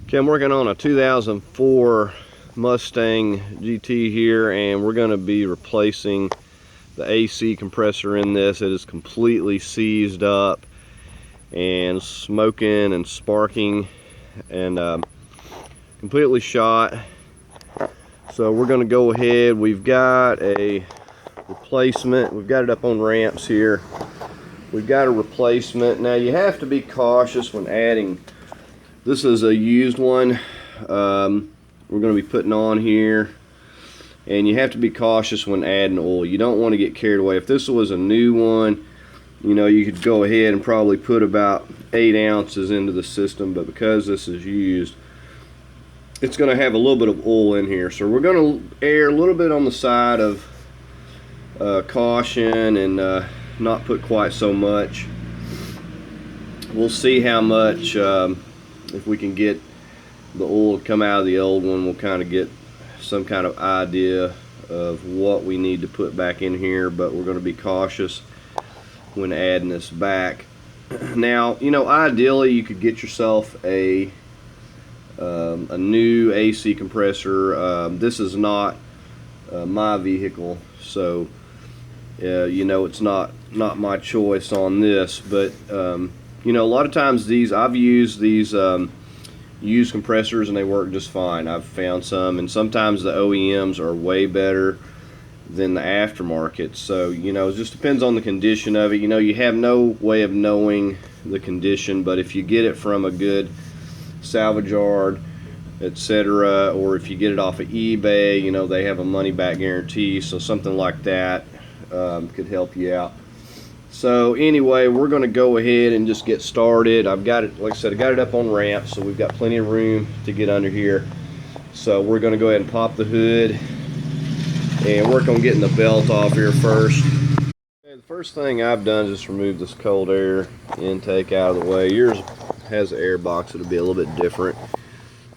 Okay, I'm working on a 2004 Mustang GT here, and we're going to be replacing the AC compressor in this. It is completely seized up and smoking and sparking and completely shot. So we're going to go ahead. We've got a replacement. We've got it up on ramps here. We've got a replacement. Now you have to be cautious when adding. This is a used one we're going to be putting on here, and you have to be cautious when adding oil. You don't want to get carried away. If this was a new one, you know, you could go ahead and probably put about 8 ounces into the system, but because this is used, it's going to have a little bit of oil in here. So we're going to err a little bit on the side of caution and not put quite so much. We'll see how much, if we can get the oil to come out of the old one, we'll kind of get some kind of idea of what we need to put back in here, but we're going to be cautious when adding this back. Now, you know, ideally you could get yourself a new AC compressor. This is not my vehicle, so you know, it's not my choice on this, but you know, a lot of times I've used these used compressors and they work just fine. I've found some, and sometimes the OEMs are way better than the aftermarket. So, you know, it just depends on the condition of it. You know, you have no way of knowing the condition, but if you get it from a good salvage yard, etc., or if you get it off of eBay, you know, they have a money back guarantee, so something like that could help you out. So anyway, we're going to go ahead and just get started. I've got it, like I said, I got it up on ramps, so we've got plenty of room to get under here. So we're going to go ahead and pop the hood and work on getting the belt off here first. Okay, the first thing I've done is just remove this cold air intake out of the way. Yours has an air box. It'll be a little bit different.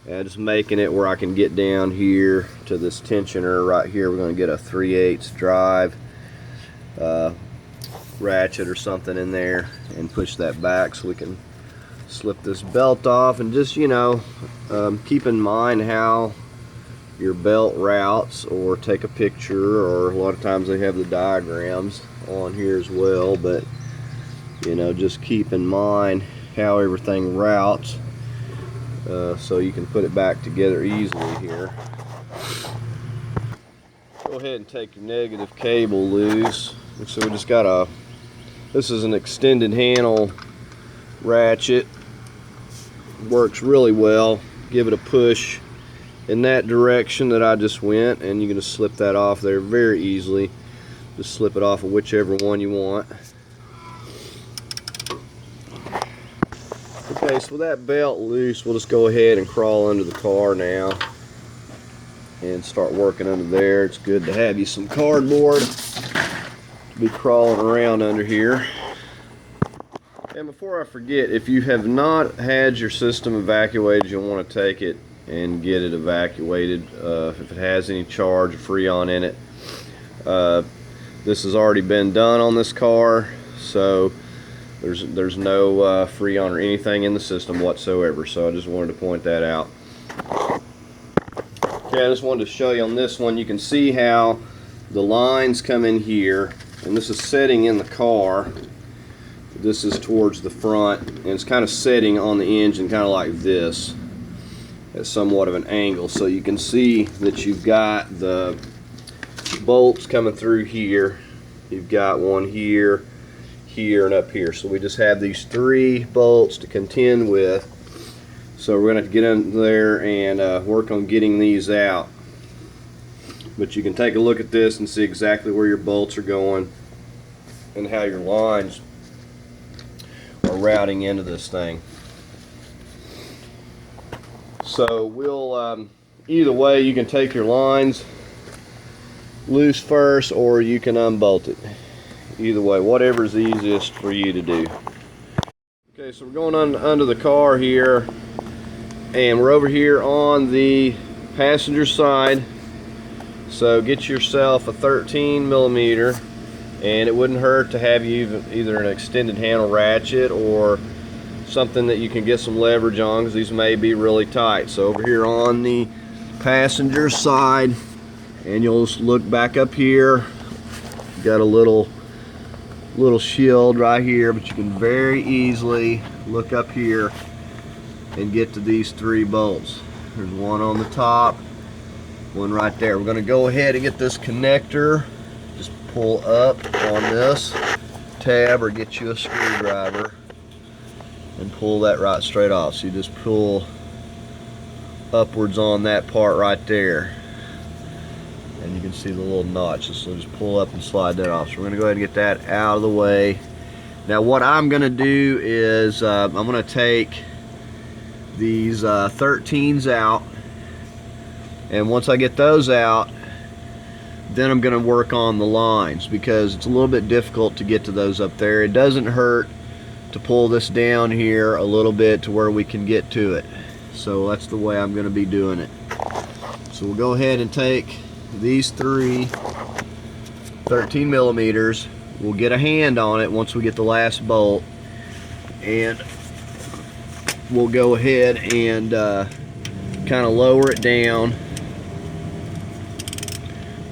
Just making it where I can get down here to this tensioner right here. We're going to get a 3/8 drive ratchet or something in there and push that back so we can slip this belt off. And just, you know, keep in mind how your belt routes, or take a picture, or a lot of times they have the diagrams on here as well, but you know, just keep in mind how everything routes so you can put it back together easily here. Go ahead and take your negative cable loose. So we just got this is an extended handle ratchet. Works really well. Give it a push in that direction that I just went, and you can just slip that off there very easily. Just slip it off of whichever one you want. Okay, so with that belt loose, we'll just go ahead and crawl under the car now and start working under there. It's good to have you some cardboard be crawling around under here. And before I forget, if you have not had your system evacuated, you'll want to take it and get it evacuated if it has any charge or freon in it. This has already been done on this car, so there's no freon or anything in the system whatsoever, so I just wanted to point that out. Okay, I just wanted to show you on this one. You can see how the lines come in here, and this is setting in the car. This is towards the front, and it's kind of setting on the engine kind of like this at somewhat of an angle, so you can see that you've got the bolts coming through here. You've got one here, here, and up here. So we just have these 3 bolts to contend with, so we're going to have to get in there and work on getting these out. But you can take a look at this and see exactly where your bolts are going and how your lines are routing into this thing. So we'll either way, you can take your lines loose first, or you can unbolt it. Either way, whatever is easiest for you to do. Okay, so we're going under the car here, and we're over here on the passenger side. So get yourself a 13mm, and it wouldn't hurt to have you either an extended handle ratchet or something that you can get some leverage on, because these may be really tight. So over here on the passenger side, and you'll just look back up here, got a little shield right here, but you can very easily look up here and get to these 3 bolts. There's one on the top, one right there. We're going to go ahead and get this connector. Just pull up on this tab or get you a screwdriver and pull that right straight off. So you just pull upwards on that part right there, and you can see the little notch. So just pull up and slide that off. So we're going to go ahead and get that out of the way. Now what I'm going to do is I'm going to take these 13s out, and once I get those out, then I'm going to work on the lines, because it's a little bit difficult to get to those up there. It doesn't hurt to pull this down here a little bit to where we can get to it. So that's the way I'm going to be doing it. So we'll go ahead and take these 3 13 millimeters. We'll get a hand on it once we get the last bolt, and we'll go ahead and kind of lower it down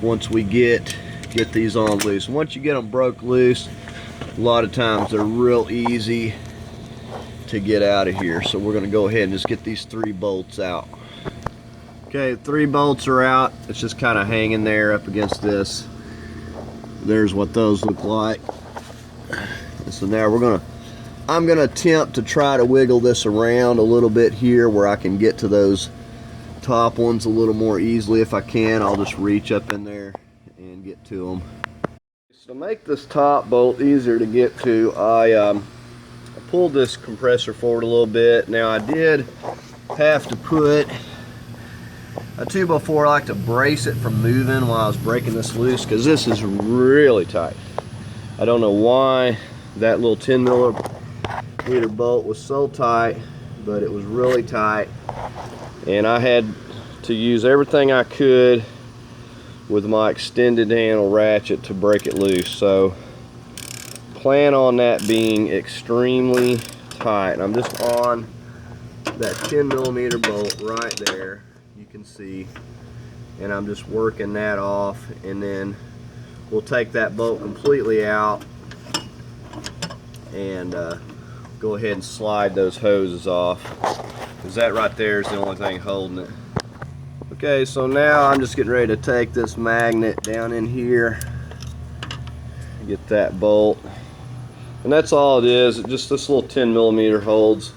once we get these on loose. Once you get them broke loose, a lot of times they're real easy to get out of here. So we're going to go ahead and just get these 3 bolts out. Okay, 3 bolts are out. It's just kind of hanging there up against this. There's what those look like. So now I'm gonna attempt to try to wiggle this around a little bit here where I can get to those top ones a little more easily. If I can, I'll just reach up in there and get to them. So to make this top bolt easier to get to, I pulled this compressor forward a little bit. Now I did have to put a 2x4. I like to brace it from moving while I was breaking this loose, because this is really tight. I don't know why that little 10 millimeter bolt was so tight, but it was really tight, and I had to use everything I could with my extended handle ratchet to break it loose. So plan on that being extremely tight. And I'm just on that 10 millimeter bolt right there, you can see, and I'm just working that off, and then we'll take that bolt completely out and go ahead and slide those hoses off, because that right there is the only thing holding it. Okay, so now I'm just getting ready to take this magnet down in here, get that bolt, and that's all it is. Just this little 10 millimeter holds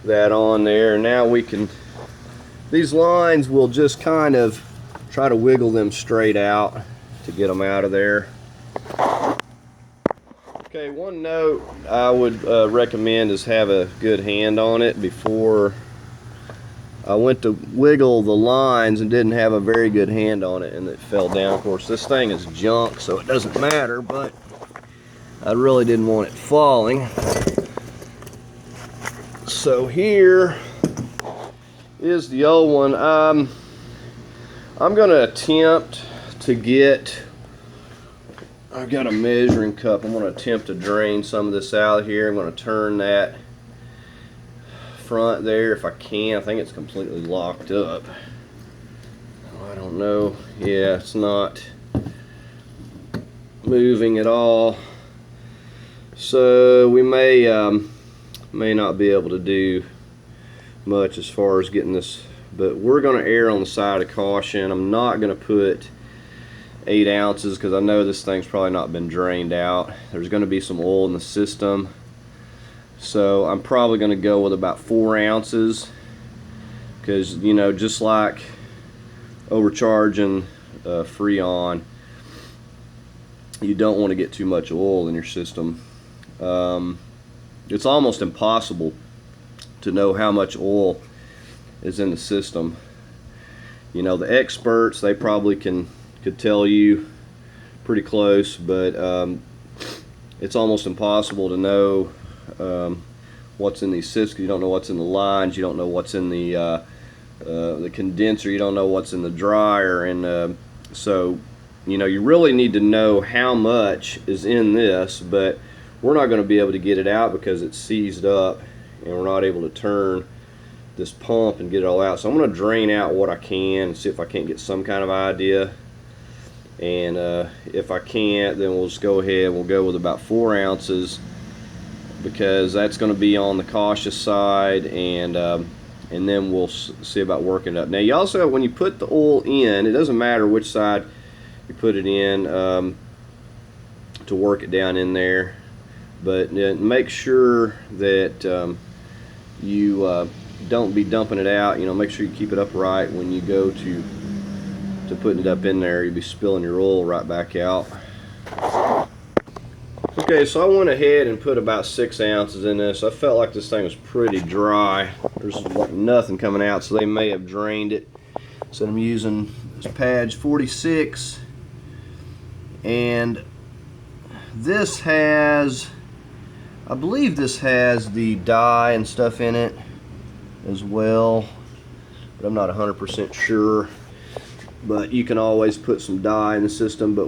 that on there. Now we can, these lines, will just kind of try to wiggle them straight out to get them out of there. Okay, one note I would recommend is have a good hand on it. Before I went to wiggle the lines and didn't have a very good hand on it, and it fell down. Of course, this thing is junk, so it doesn't matter, but I really didn't want it falling. So here is the old one. I'm going to attempt to get, I've got a measuring cup. I'm going to attempt to drain some of this out of here. I'm going to turn that front there if I can. I think it's completely locked up. I don't know. Yeah, it's not moving at all. So we may not be able to do much as far as getting this, but we're going to err on the side of caution. I'm not going to put 8 ounces because I know this thing's probably not been drained out. There's going to be some oil in the system, so I'm probably going to go with about 4 ounces, because, you know, just like overcharging Freon, you don't want to get too much oil in your system. It's almost impossible to know how much oil is in the system. You know, the experts, they probably could tell you pretty close, but it's almost impossible to know what's in these systems. You don't know what's in the lines, you don't know what's in the condenser, you don't know what's in the dryer, and so, you know, you really need to know how much is in this. But we're not going to be able to get it out because it's seized up and we're not able to turn this pump and get it all out. So I'm going to drain out what I can and see if I can't get some kind of idea. And if I can't, then we'll just go ahead, we'll go with about 4 ounces, because that's going to be on the cautious side, and then we'll see about working it up. Now you also, when you put the oil in, it doesn't matter which side you put it in to work it down in there, but make sure that you don't be dumping it out. You know, make sure you keep it upright when you go to putting it up in there. You'll be spilling your oil right back out. Okay, so I went ahead and put about 6 ounces in this. I felt like this thing was pretty dry. There's like nothing coming out, so they may have drained it. So I'm using this Padge 46, and this has, I believe this has the dye and stuff in it as well, but I'm not 100% sure. But you can always put some dye in the system. But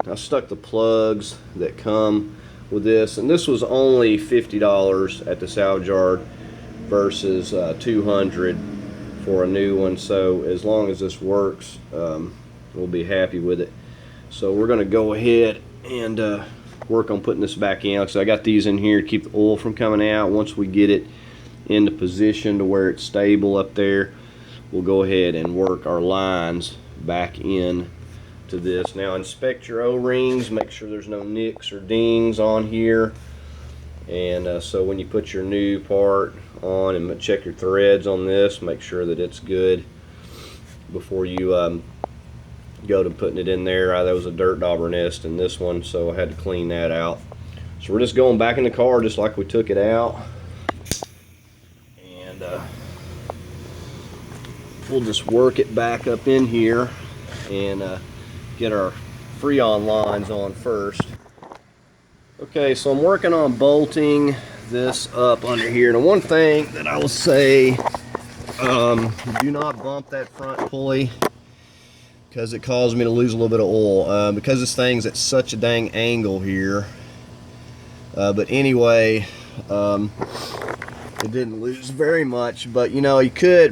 I stuck the plugs that come with this, and this was only $50 at the salvage yard versus $200 for a new one. So as long as this works, we'll be happy with it. So we're going to go ahead and work on putting this back in. So I got these in here to keep the oil from coming out. Once we get it into position to where it's stable up there, we'll go ahead and work our lines back in to this. Now inspect your O-rings, make sure there's no nicks or dings on here, and so when you put your new part on, and check your threads on this, make sure that it's good before you go to putting it in there. There was a dirt dauber nest in this one, so I had to clean that out. So we're just going back in the car just like we took it out, and we'll just work it back up in here and get our Freon lines on first. Okay, so I'm working on bolting this up under here. Now one thing that I will say, do not bump that front pulley, because it caused me to lose a little bit of oil, because this thing's at such a dang angle here. But anyway, it didn't lose very much, but you know,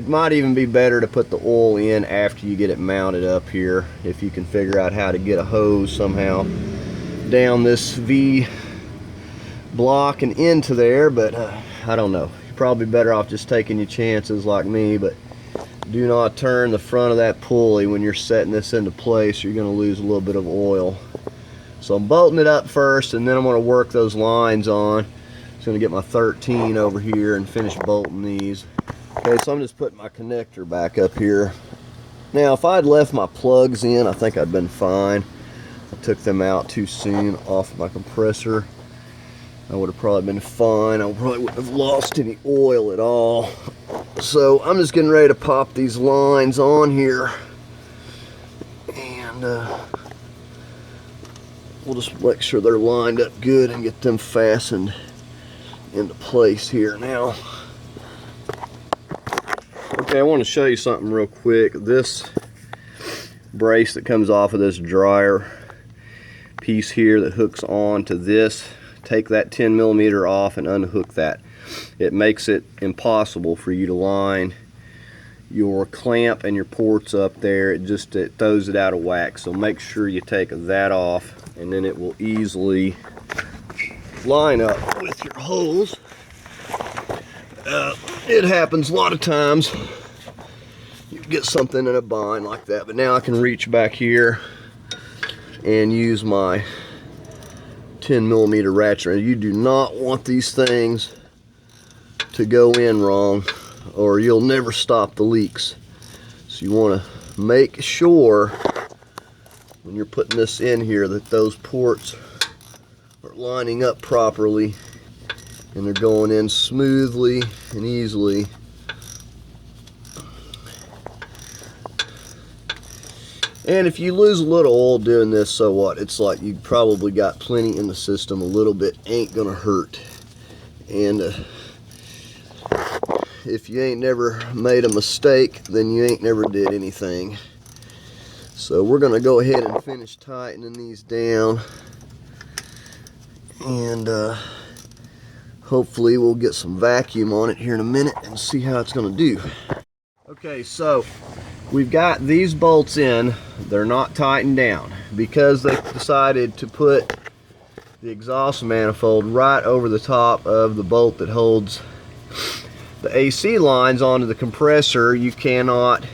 might even be better to put the oil in after you get it mounted up here, if you can figure out how to get a hose somehow down this V block and into there. But I don't know, you're probably better off just taking your chances like me. But do not turn the front of that pulley when you're setting this into place, you're going to lose a little bit of oil. So I'm bolting it up first, and then I'm going to work those lines on. Going to get my 13 over here and finish bolting these. Okay, so I'm just putting my connector back up here. Now if I'd left my plugs in, I think I'd been fine. I took them out too soon off my compressor. I would have probably been fine. I probably wouldn't have lost any oil at all. So I'm just getting ready to pop these lines on here, and we'll just make sure they're lined up good and get them fastened into place here now. Okay, I want to show you something real quick. This brace that comes off of this dryer piece here that hooks on to this, take that 10mm off and unhook that. It makes it impossible for you to line your clamp and your ports up there. It throws it out of whack. So make sure you take that off, and then it will easily line up with your holes. It happens a lot of times. You get something in a bind like that, but now I can reach back here and use my 10mm ratchet. You do not want these things to go in wrong, or you'll never stop the leaks. So you want to make sure when you're putting this in here that those ports are lining up properly and they're going in smoothly and easily. And if you lose a little oil doing this, so what? It's like you probably got plenty in the system. A little bit ain't gonna hurt. And if you ain't never made a mistake, then you ain't never did anything. So we're gonna go ahead and finish tightening these down. and hopefully we'll get some vacuum on it here in a minute and see how it's going to do. Okay, so we've got these bolts in. They're not tightened down because they decided to put the exhaust manifold right over the top of the bolt that holds the AC lines onto the compressor. You cannot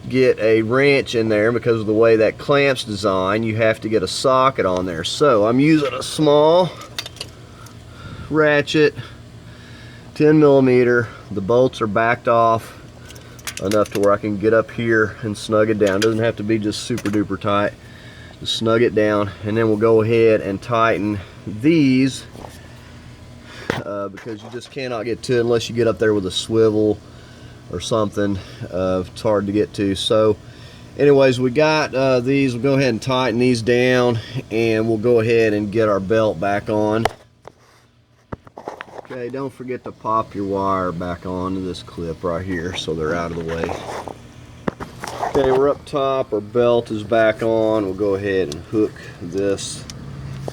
get a wrench in there because of the way that clamp's designed. You have to get a socket on there. So I'm using a small ratchet, 10mm. The bolts are backed off enough to where I can get up here and snug it down. It doesn't have to be just super duper tight. Just snug it down, and then we'll go ahead and tighten these because you just cannot get to it unless you get up there with a swivel or something. It's hard to get to. So anyways, we got these. We'll go ahead and tighten these down, and we'll go ahead and get our belt back on. Okay, don't forget to pop your wire back onto this clip right here so they're out of the way. Okay, we're up top, our belt is back on. We'll go ahead and hook this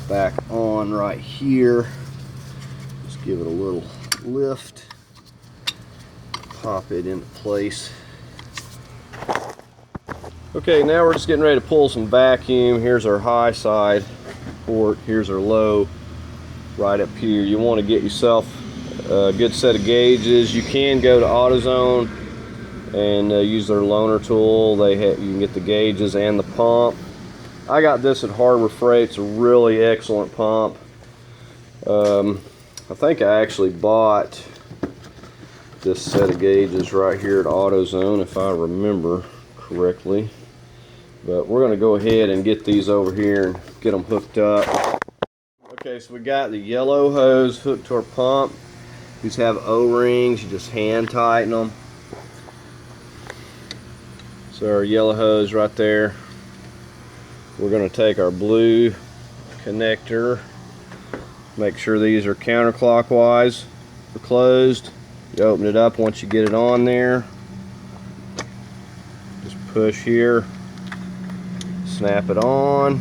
back on right here. Just give it a little lift, pop it into place. Okay, now we're just getting ready to pull some vacuum. Here's our high side port, here's our low right up here. You want to get yourself a good set of gauges. You can go to AutoZone and use their loaner tool. You can get the gauges and the pump. I got this at Harbor Freight. It's a really excellent pump. I think I actually bought this set of gauges right here at AutoZone, if I remember correctly. But we're going to go ahead and get these over here and get them hooked up. Okay, so we got the yellow hose hooked to our pump. These have O-rings. You just hand tighten them. So our yellow hose right there. We're going to take our blue connector. Make sure these are counterclockwise for closed. You open it up once you get it on there. Just push here. Snap it on.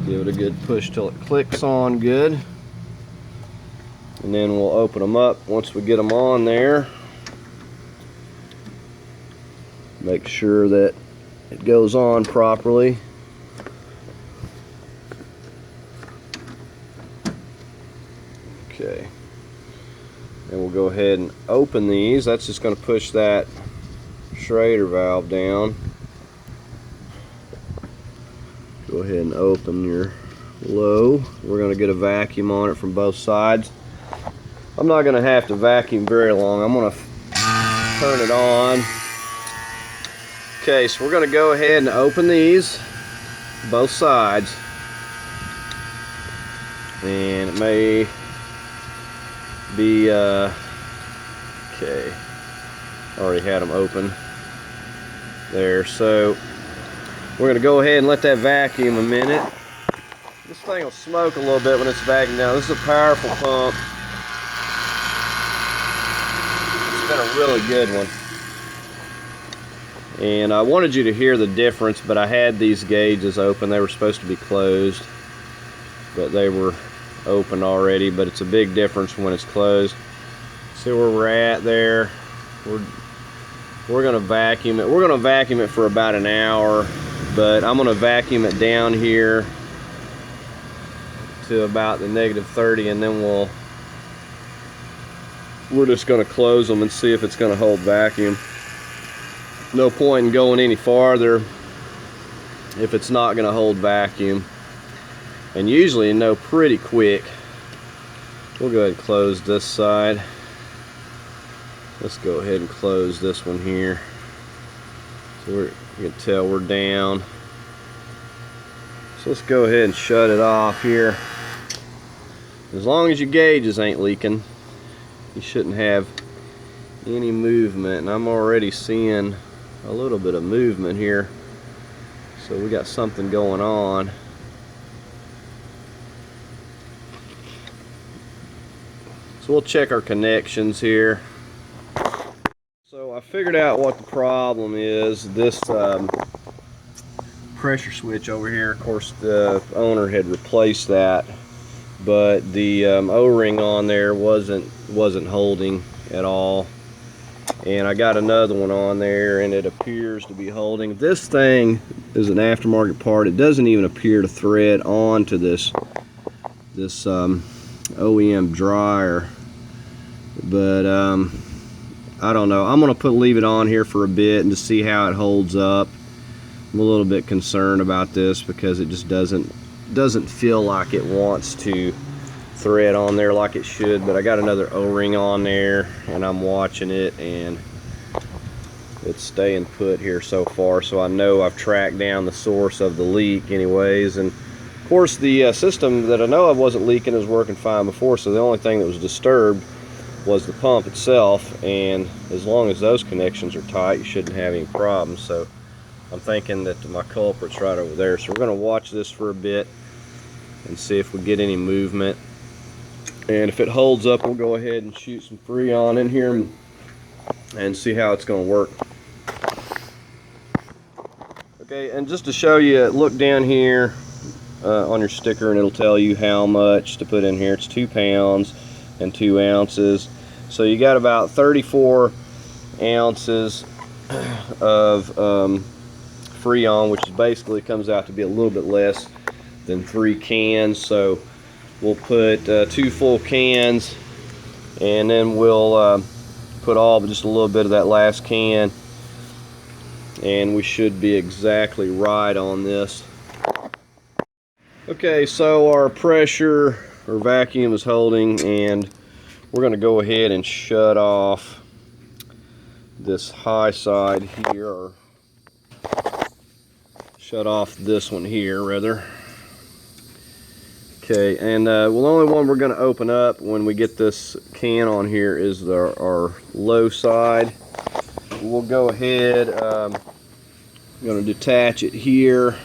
Give it a good push till it clicks on good. And then we'll open them up once we get them on there. Make sure that it goes on properly. Okay. And we'll go ahead and open these. That's just going to push that Schrader valve down. Go ahead and open your low. We're going to get a vacuum on it from both sides. I'm not going to have to vacuum very long. I'm going to turn it on. Okay, so we're going to go ahead and open these, both sides. And it may be, okay, already had them open there. So we're going to go ahead and let that vacuum a minute. This thing will smoke a little bit when it's vacuumed down. This is a powerful pump. It's been a really good one. And I wanted you to hear the difference, but I had these gauges open. They were supposed to be closed, but they were open already. But it's a big difference when it's closed. See where we're at there? We're going to vacuum it. We're going to vacuum it for about an hour, but I'm going to vacuum it down here to about the -30, and then we're just going to close them and see if it's going to hold vacuum. No point in going any farther if it's not going to hold vacuum. And usually you know pretty quick. We'll go ahead and close this side. Let's go ahead and close this one here. So you can tell we're down. So let's go ahead and shut it off here. As long as your gauges ain't leaking, you shouldn't have any movement. And I'm already seeing a little bit of movement here. So we got something going on. So we'll check our connections here. So I figured out what the problem is. This pressure switch over here. Of course, the owner had replaced that, but the O-ring on there wasn't holding at all. And I got another one on there, and it appears to be holding. This thing is an aftermarket part. It doesn't even appear to thread onto this OEM dryer, but I don't know. I'm gonna leave it on here for a bit and just see how it holds up. I'm a little bit concerned about this because it just doesn't feel like it wants to thread on there like it should. But I got another O-ring on there, and I'm watching it, and it's staying put here so far, so I know I've tracked down the source of the leak anyways. And of course, the system that I know of wasn't leaking, is working fine before, so the only thing that was disturbed was the pump itself, and as long as those connections are tight, you shouldn't have any problems. So I'm thinking that my culprit's right over there. So we're going to watch this for a bit and see if we get any movement, and if it holds up, we'll go ahead and shoot some Freon in here and see how it's going to work. Okay, and just to show you, look down here on your sticker, and it'll tell you how much to put in here. It's 2 pounds and 2 ounces. So you got about 34 ounces of Freon, which is basically comes out to be a little bit less than 3 cans. So we'll put 2 full cans, and then we'll put just a little bit of that last can, and we should be exactly right on this. Okay, so our pressure or vacuum is holding, and we're going to go ahead and shut off this high side here, or shut off this one here rather. Okay, and the only one we're going to open up when we get this can on here is our low side. We'll go ahead, I'm going to detach it here,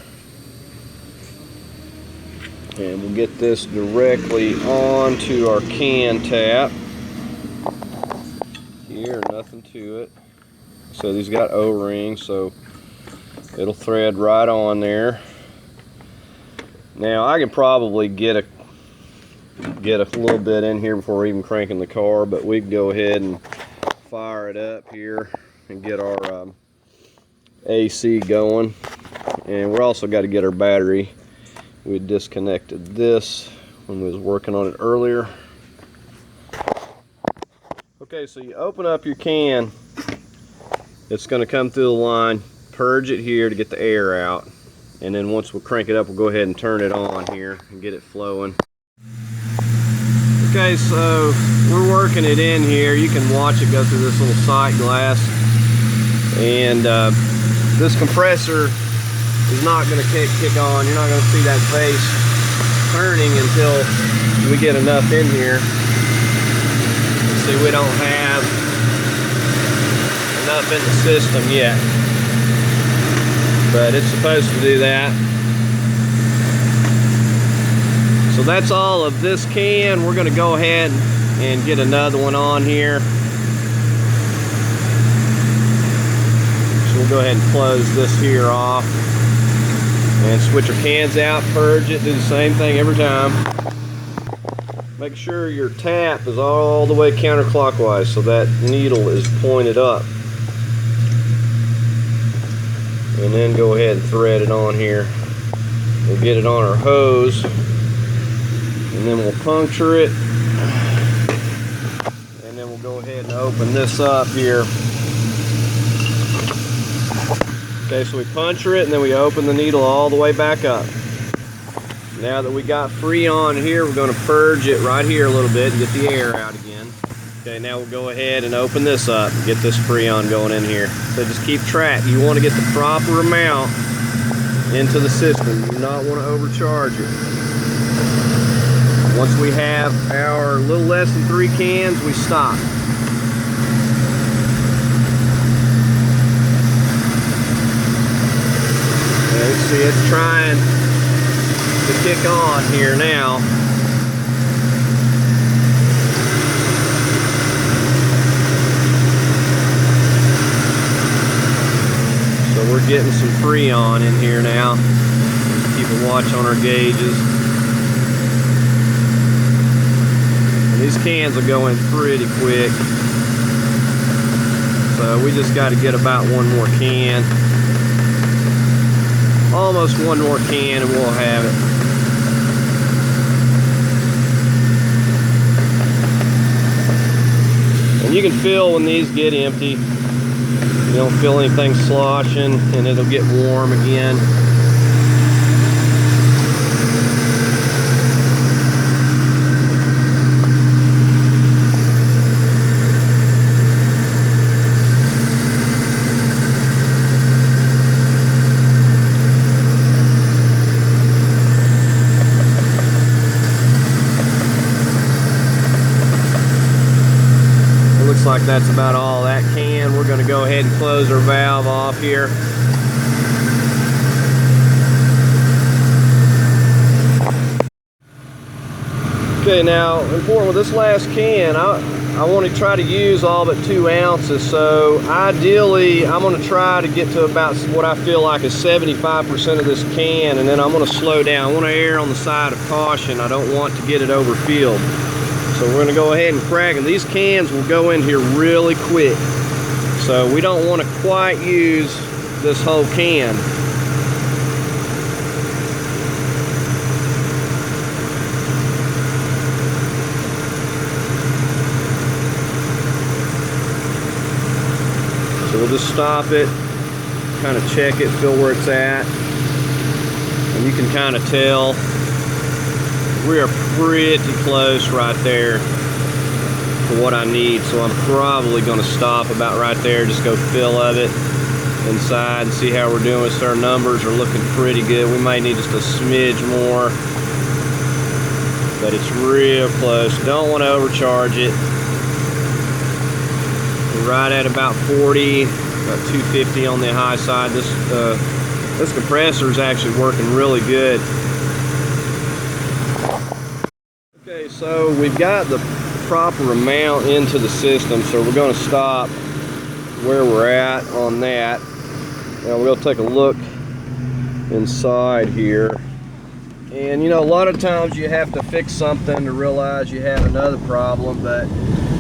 and we'll get this directly onto our can tap here. Nothing to it. So these got O-rings, so it'll thread right on there. Now I can probably get a little bit in here before even cranking the car, but we can go ahead and fire it up here and get our AC going. And we're also got to get our battery. We disconnected this when we was working on it earlier. Okay, so you open up your can. It's going to come through the line. Purge it here to get the air out, and then once we crank it up, we'll go ahead and turn it on here and get it flowing. Okay, so we're working it in here. You can watch it go through this little sight glass, and this compressor is not going to kick on. You're not going to see that face turning until we get enough in here. See, we don't have enough in the system yet, but it's supposed to do that. So that's all of this can. We're going to go ahead and get another one on here. So we'll go ahead and close this here off and switch our cans out, purge it, do the same thing every time. Make sure your tap is all the way counterclockwise so that needle is pointed up. And then go ahead and thread it on here. We'll get it on our hose, and then we'll puncture it, and then we'll go ahead and open this up here. Okay, so we puncture it, and then we open the needle all the way back up. Now that we got Freon here, we're going to purge it right here a little bit and get the air out again. Okay, now we'll go ahead and open this up and get this Freon going in here. So just keep track. You want to get the proper amount into the system. You do not want to overcharge it. Once we have our little less than 3 cans, we stop. Okay, see, it's trying to kick on here now. So we're getting some Freon in here now. Keep a watch on our gauges. And these cans will go in pretty quick. So we just got to get about one more can. Almost one more can and we'll have it. And you can feel when these get empty. You don't feel anything sloshing, and it'll get warm again. Looks like that's about all that can. We're going to go ahead and close our valve off here. Okay, now important with this last can, I want to try to use all but 2 ounces. So ideally, I'm going to try to get to about what I feel like is 75% of this can, and then I'm going to slow down. I want to err on the side of caution. I don't want to get it overfilled. So we're going to go ahead and crack them. These cans will go in here really quick. So we don't want to quite use this whole can. So we'll just stop it, kind of check it, feel where it's at. And you can kind of tell we are pretty close right there to what I need, so I'm probably going to stop about right there, just go fill of it inside and see how we're doing. So our numbers are looking pretty good. We might need just a smidge more, but it's real close. Don't want to overcharge it. We're right at about 40, about 250 on the high side. This compressor is actually working really good. Okay, so we've got the proper amount into the system, so we're going to stop where we're at on that. Now we're going to take a look inside here. And you know, a lot of times you have to fix something to realize you have another problem, but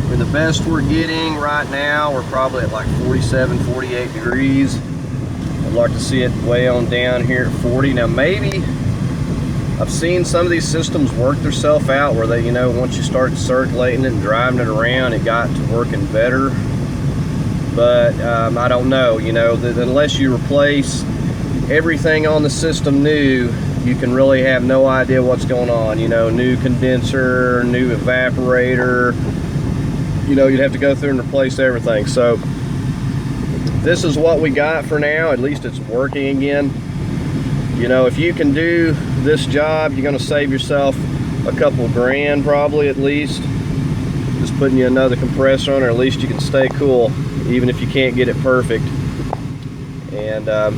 with the best we're getting right now, we're probably at like 47, 48 degrees. I'd like to see it way on down here at 40. Now maybe I've seen some of these systems work themselves out where they, you know, once you start circulating it and driving it around, it got to working better. But I don't know, you know, that unless you replace everything on the system new, you can really have no idea what's going on. You know, new condenser, new evaporator, you know, you'd have to go through and replace everything. So this is what we got for now. At least it's working again. You know, if you can do this job, you're going to save yourself a couple grand probably, at least. Just putting you another compressor on, or at least you can stay cool even if you can't get it perfect. And I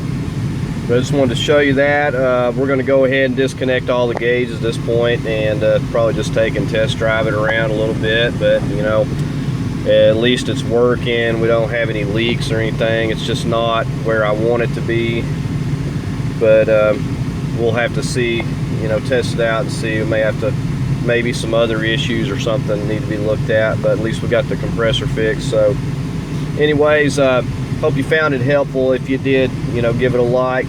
just wanted to show you that. We're going to go ahead and disconnect all the gauges at this point, and probably just take and test drive it around a little bit. But you know, at least it's working. We don't have any leaks or anything. It's just not where I want it to be. But we'll have to see, you know, test it out and see. We may have to, maybe some other issues or something need to be looked at, but at least we got the compressor fixed. So anyways, hope you found it helpful. If you did, you know, give it a like.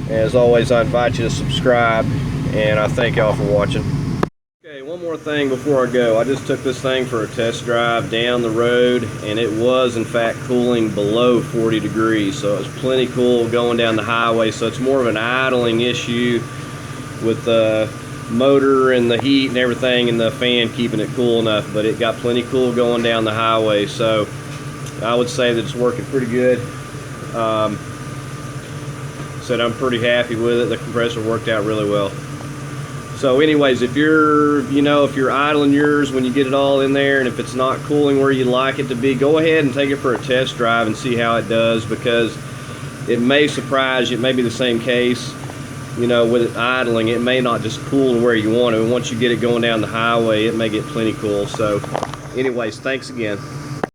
As always, I invite you to subscribe, and I thank y'all for watching. Okay, one more thing before I go. I just took this thing for a test drive down the road, and it was in fact cooling below 40 degrees, so it was plenty cool going down the highway. So it's more of an idling issue with the motor and the heat and everything, and the fan keeping it cool enough, but it got plenty cool going down the highway. So I would say that it's working pretty good. Said I'm pretty happy with it. The compressor worked out really well. So anyways, if you're, you know, if you're idling yours when you get it all in there, and if it's not cooling where you like it to be, go ahead and take it for a test drive and see how it does, because it may surprise you. It may be the same case, you know, with it idling. It may not just cool where you want it. And once you get it going down the highway, it may get plenty cool. So anyways, thanks again.